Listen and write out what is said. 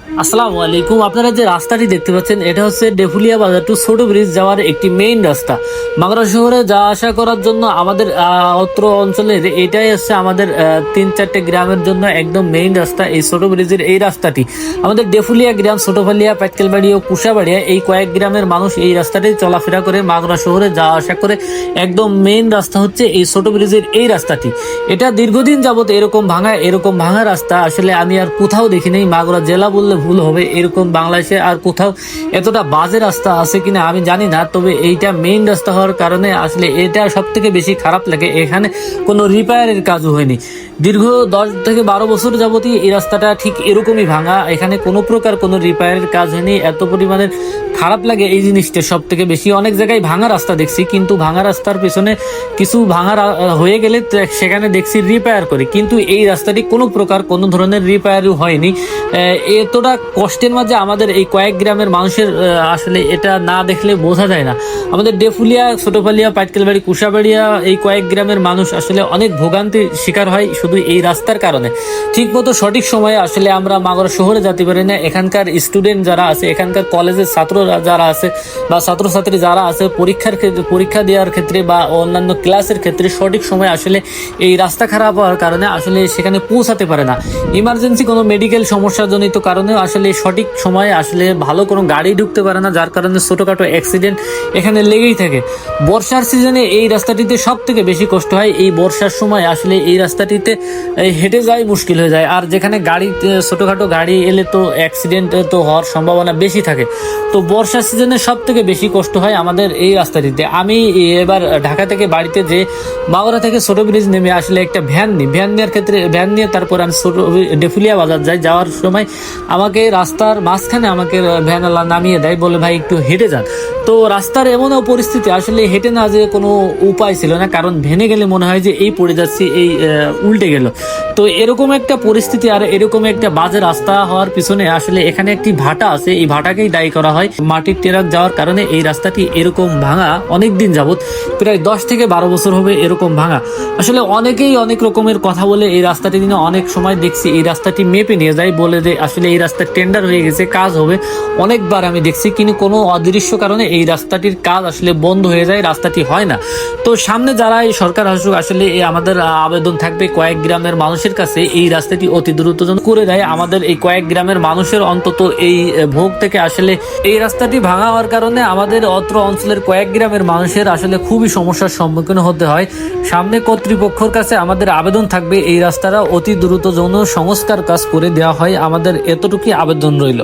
আসসালামু আলাইকুম। আপনারা যে রাস্তাটি দেখতে পাচ্ছেন এটা হচ্ছে ডেফুলিয়া বাজার টু ছোট ব্রিজ যাওয়ার একটি মেইন রাস্তা। মাগুরা শহরে যাওয়া আসা করার জন্য আমাদের অত্র অঞ্চলের এটাই হচ্ছে আমাদের 3-4টে গ্রামের জন্য একদম মেইন রাস্তা। এই ছোট ব্রিজের এই রাস্তাটি আমাদের ডেফুলিয়া গ্রাম, ছোটফালিয়া, পাটকেলবাড়ি ও কুশাবাড়িয়া এই কয়েক গ্রামের মানুষ এই রাস্তাটি চলাফেরা করে মাগুরা শহরে যাওয়া আসা করে। একদম মেইন রাস্তা হচ্ছে এই ছোট ব্রিজের এই রাস্তাটি। এটা দীর্ঘদিন যাবত এরকম ভাঙা রাস্তা আসলে আমি আর কোথাও দেখি নাই। মাগুরা জেলা বললে ভুল হবে, এরকম বাংলাদেশে আর কোথাও এতটা বাজে রাস্তা আছে কিনা আমি জানি না। তবে এইটা মেইন রাস্তা হওয়ার কারণে আসলে এটা সব থেকে বেশি খারাপ লাগে। এখানে কোনো রিপেয়ারের কাজও হয়নি। দীর্ঘ 10 থেকে 12 বছর যাবতই এই রাস্তাটা ঠিক এরকমই ভাঙা। এখানে কোনো প্রকার কোনো রিপেয়ারের কাজ হয়নি। এত পরিমাণের খারাপ লাগে এই জিনিসটা সব থেকে বেশি। অনেক জায়গায় ভাঙা রাস্তা দেখছি, কিন্তু ভাঙা রাস্তার পেছনে কিছু হয়ে গেলে সেখানে দেখছি রিপেয়ার করে, কিন্তু এই রাস্তাটি কোনো প্রকার কোনো ধরনের রিপেয়ারও হয়নি। এতটা কষ্টের মাঝে আমাদের এই কয়েক গ্রামের মানুষের আসলে এটা না দেখলে বোঝা যায় না। আমাদের ডেফুলিয়া, ছোটফালিয়া, পাটকেলবাড়ি, কুশাবাড়িয়া এই কয়েক গ্রামের মানুষ আসলে অনেক ভোগান্তির শিকার হয় শুধু এই রাস্তার কারণে। ঠিক মতো সঠিক সময়ে আসলে আমরা মাগুরা শহরে যেতে পারি না। এখানকার স্টুডেন্ট যারা আছে, এখানকার কলেজের ছাত্র যারা আছে বা ছাত্রছাত্রী যারা আছে, পরীক্ষা দেওয়ার ক্ষেত্রে বা অন্যান্য ক্লাসের ক্ষেত্রে সঠিক সময় আসলে এই রাস্তা খারাপ হওয়ার কারণে আসলে সেখানে পৌঁছাতে পারে না। ইমার্জেন্সি কোনো মেডিকেল সমস্যাজনিত কারণে আসলে সঠিক সময়ে আসলে ভালো কোনো গাড়ি ঢুকতে পারে না, যার কারণে ছোটখাটো অ্যাক্সিডেন্ট এখানে লেগেই থাকে। বর্ষার সিজনে এই রাস্তাটিতে সব থেকে বেশি কষ্ট হয়। এই বর্ষার সময় আসলে এই রাস্তাটিতে হেঁটে যাওয়াই মুশকিল হয়ে যায়। আর যেখানে ছোটখাটো গাড়ি এলে তো অ্যাক্সিডেন্ট তো হওয়ার সম্ভাবনা বেশি থাকে। তো বর্ষার সিজনে সব থেকে বেশি কষ্ট হয় আমাদের এই রাস্তাটিতে। আমি এবার ঢাকা থেকে বাড়িতে যে মাগুরা থেকে ছোট ব্রিজ নেমে আসলে একটা ভ্যান নিয়ে তারপর আমি ডেফুলিয়া বাজার যাই। যাওয়ার সময় আমাকে রাস্তার মাঝখানে আমাকে ভ্যানওয়ালা নামিয়ে দেয়, বলে ভাই একটু হেঁটে যান। তো রাস্তার এমনও পরিস্থিতি আসলে হেঁটে না যে কোনো উপায় ছিল না, কারণ ভেঙে গেলে মনে হয় যে এই পড়ে যাচ্ছি, এই উল্টে গেল। তো এরকম একটা পরিস্থিতি আর এরকম একটা বাজে রাস্তা হওয়ার পিছনে আসলে এখানে একটি ভাটা আছে, এই ভাটাকেই দায়ী করা হয়। মাটির ট্রাক যাওয়ার কারণে এই রাস্তাটি এরকম ভাঙা অনেক দিন যাবত, প্রায় 10 থেকে 12 বছর হবে এরকম ভাঙা। আসলে অনেকেই অনেক রকমের কথা বলে এই রাস্তাটি নিয়ে। অনেক সময় দেখছি এই রাস্তাটি মেপে নিয়ে যায়, বলে যে আসলে এই রাস্তার টেন্ডার হয়ে গেছে, কাজ হবে। অনেকবার আমি দেখছি, কিন্তু কোনো অদৃশ্য কারণে এই রাস্তাটির কাজ আসলে বন্ধ হয়ে যায়, রাস্তাটি হয় না। তো সামনে যারা এই সরকার আসুক, আসলে আমাদের আবেদন থাকবে কয়েক গ্রামের মানুষের কাছে এই রাস্তাটি অতি দ্রুত করে দেয়। আমাদের এই কয়েক গ্রামের মানুষের অন্তত এই ভোগ থেকে আসলে এই রাস্তাটি ভাঙা হওয়ার কারণে আমাদের অত্র অঞ্চলের কয়েক গ্রামের মানুষের আসলে খুবই সমস্যার সম্মুখীন হতে হয়। সামনে কর্তৃপক্ষের কাছে আমাদের আবেদন থাকবে এই রাস্তাটা অতি দ্রুত সংস্কার কাজ করে দেওয়া হয়। আমাদের এতটুকুই আবেদন রইল।